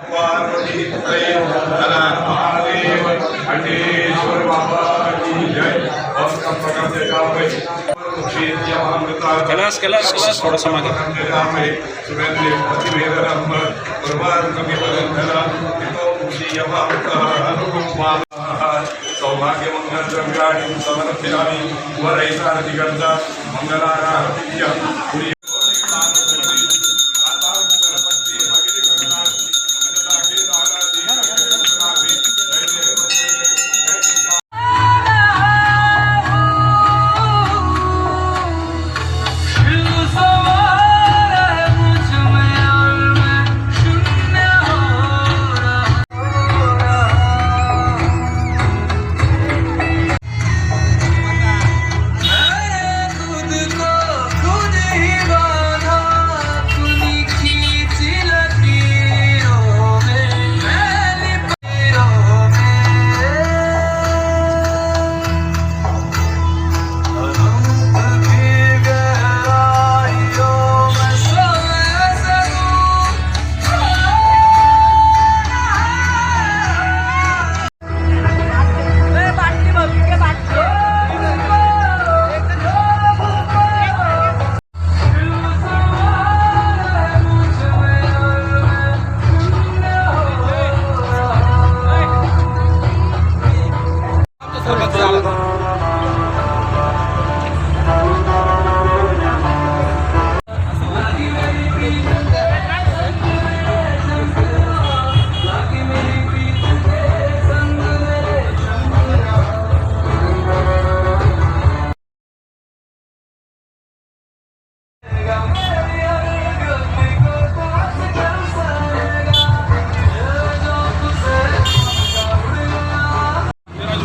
पार्वती महादेव खंडेश्वर बाबा की जय। कैलाश थोड़ा सा मागे। सौभाग्य मंगल द्रव्याणि समर्पयामि वरैतारतिगर्ता मंगलारतिभ्यः।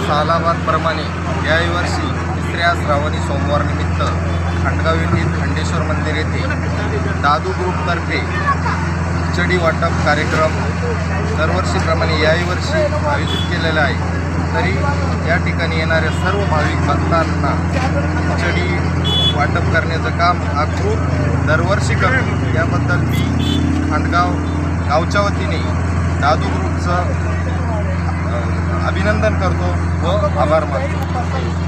सालाबादप्रमाणे याही वर्षी तिसऱ्या श्रावणी सोमवार निमित्त खांडगाव येथील खंडेश्वर मंदिर येथे दादू ग्रुपतर्फे खिचडी वाटप कार्यक्रम दरवर्षीप्रमाणे याही वर्षी आयोजित केलेला आहे। तरी या ठिकाणी येणाऱ्या सर्व भाविक भक्तांना खिचडी वाटप करण्याचं काम हा ग्रुप दरवर्षी करतो। याबद्दल मी खांडगाव गावच्या वतीने दादू ग्रुपचं अभिनंदन करतो व आभार मानतो।